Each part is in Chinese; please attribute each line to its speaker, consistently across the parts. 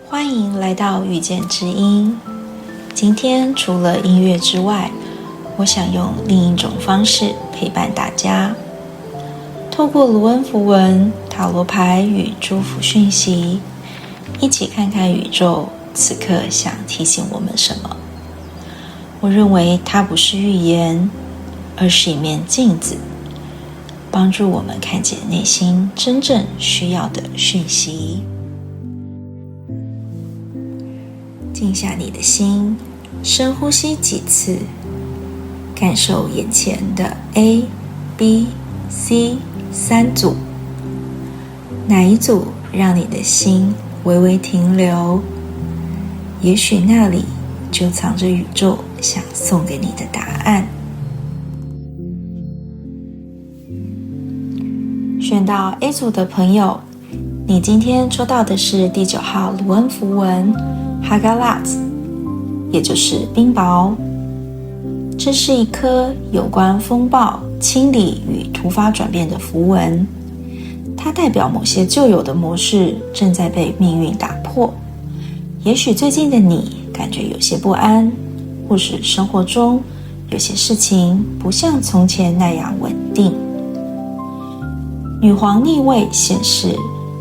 Speaker 1: 欢迎来到遇见知音。今天除了音乐之外，我想用另一种方式陪伴大家，透过卢恩符文、塔罗牌与祝福讯息，一起看看宇宙此刻想提醒我们什么。我认为它不是预言，而是一面镜子，帮助我们看见内心真正需要的讯息。静下你的心，深呼吸几次，感受眼前的 A、B、C 三组，哪一组让你的心微微停留？也许那里就藏着宇宙想送给你的答案。选到 A 组的朋友，你今天抽到的是第9号卢恩符文哈嘎拉兹，也就是冰雹。这是一颗有关风暴、清理与突发转变的符文，它代表某些旧有的模式正在被命运打破。也许最近的你感觉有些不安，或是生活中有些事情不像从前那样稳定。女皇逆位显示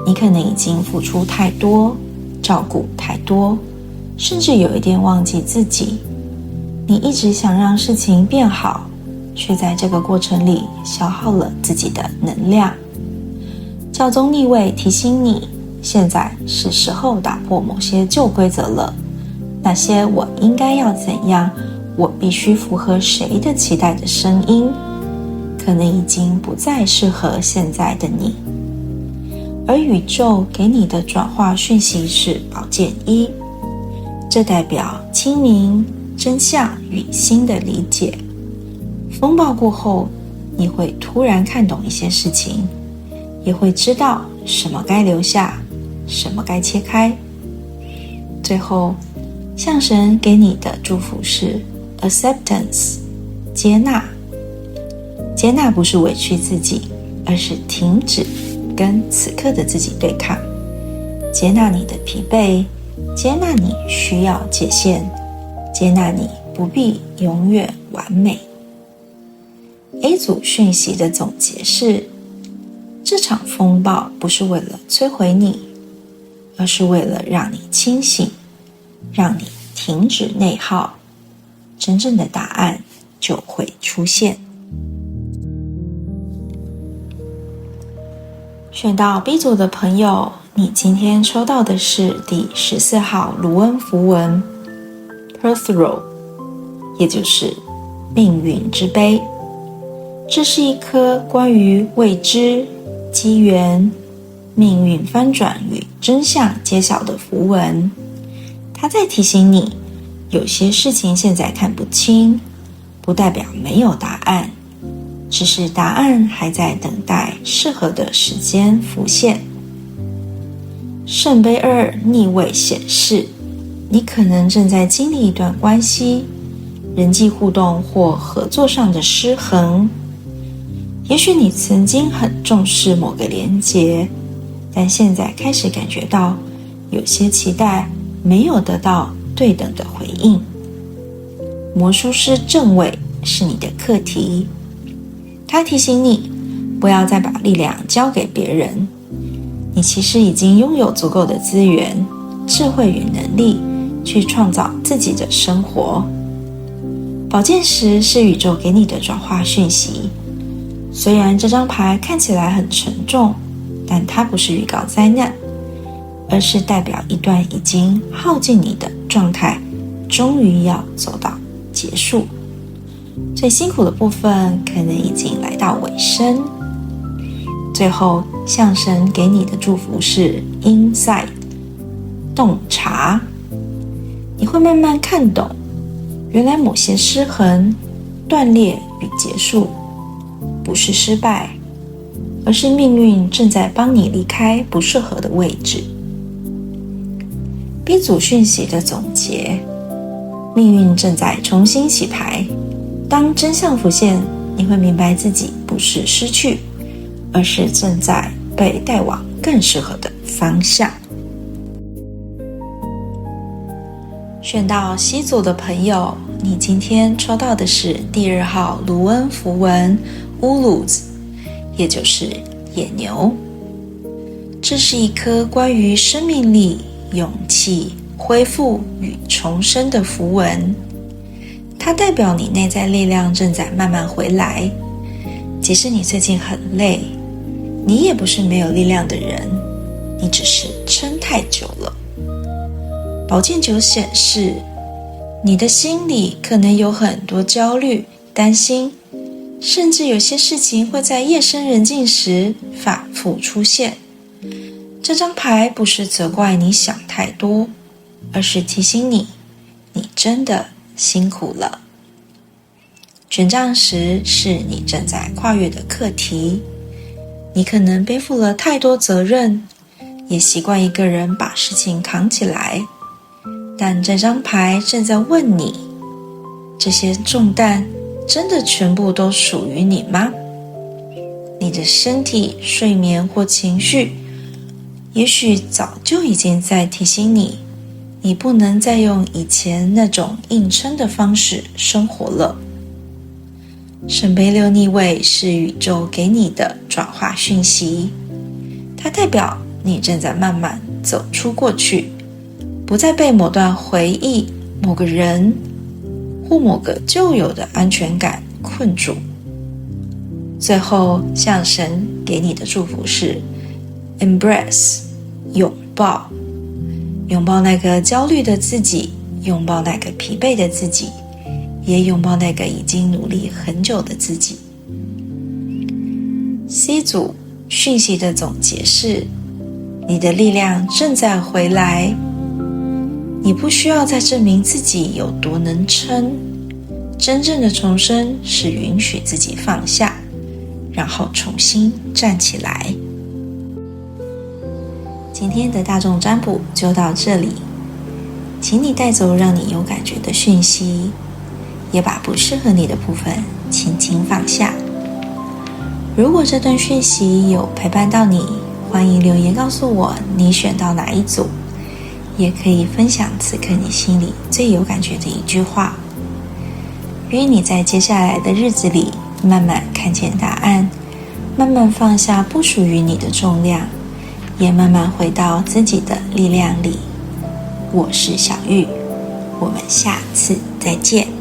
Speaker 1: 你可能已经付出太多，照顾太多，甚至有一点忘记自己。你一直想让事情变好，却在这个过程里消耗了自己的能量。教宗逆位提醒你，现在是时候打破某些旧规则了。那些我应该要怎样，我必须符合谁的期待的声音，可能已经不再适合现在的你。而宇宙给你的转化讯息是宝剑1，这代表清明、真相与新的理解。风暴过后，你会突然看懂一些事情，也会知道什么该留下，什么该切开。最后，向神给你的祝福是 acceptance， 接纳。接纳不是委屈自己，而是停止跟此刻的自己对抗。接纳你的疲惫，接纳你需要界限，接纳你不必永远完美。A 组讯息的总结是，这场风暴不是为了摧毁你，而是为了让你清醒，让你停止内耗，真正的答案就会出现。选到 B 组的朋友，你今天抽到的是第14号卢恩符文 Perthro， 也就是命运之杯。这是一颗关于未知、机缘、命运翻转与真相揭晓的符文。它在提醒你，有些事情现在看不清，不代表没有答案，只是答案还在等待适合的时间浮现。圣杯2逆位显示，你可能正在经历一段关系、人际互动或合作上的失衡。也许你曾经很重视某个连结，但现在开始感觉到有些期待没有得到对等的回应。魔术师正位是你的课题，他提醒你不要再把力量交给别人，你其实已经拥有足够的资源、智慧与能力去创造自己的生活。宝剑10是宇宙给你的转化讯息，虽然这张牌看起来很沉重，但它不是预告灾难，而是代表一段已经耗尽你的状态终于要走到结束。最辛苦的部分可能已经来到尾声。最后，向神给你的祝福是 insight， 洞察。你会慢慢看懂，原来某些失衡、断裂与结束不是失败，而是命运正在帮你离开不适合的位置。B 组讯息的总结，命运正在重新洗牌。当真相浮现，你会明白自己不是失去，而是正在被带往更适合的方向。选到C组的朋友，你今天抽到的是第2号卢恩符文乌鲁兹，也就是野牛。这是一颗关于生命力、勇气、恢复与重生的符文，它代表你内在力量正在慢慢回来。即使你最近很累，你也不是没有力量的人，你只是撑太久了。宝剑9显示，你的心里可能有很多焦虑、担心，甚至有些事情会在夜深人静时反复出现。这张牌不是责怪你想太多，而是提醒你，你真的辛苦了。权杖10是你正在跨越的课题，你可能背负了太多责任，也习惯一个人把事情扛起来。但这张牌正在问你，这些重担真的全部都属于你吗？你的身体、睡眠或情绪，也许早就已经在提醒你，你不能再用以前那种硬撑的方式生活了。圣杯6逆位是宇宙给你的转化讯息，它代表你正在慢慢走出过去，不再被某段回忆、某个人或某个旧有的安全感困住。最后，向神给你的祝福是 Embrace， 拥抱。拥抱那个焦虑的自己，拥抱那个疲惫的自己，也拥抱那个已经努力很久的自己。C 组讯息的总结是，你的力量正在回来，你不需要再证明自己有多能撑。真正的重生是允许自己放下，然后重新站起来。今天的大众占卜就到这里，请你带走让你有感觉的讯息，也把不适合你的部分轻轻放下。如果这段讯息有陪伴到你，欢迎留言告诉我你选到哪一组，也可以分享此刻你心里最有感觉的一句话。愿你在接下来的日子里慢慢看见答案，慢慢放下不属于你的重量，也慢慢回到自己的力量里。我是小玉，我们下次再见。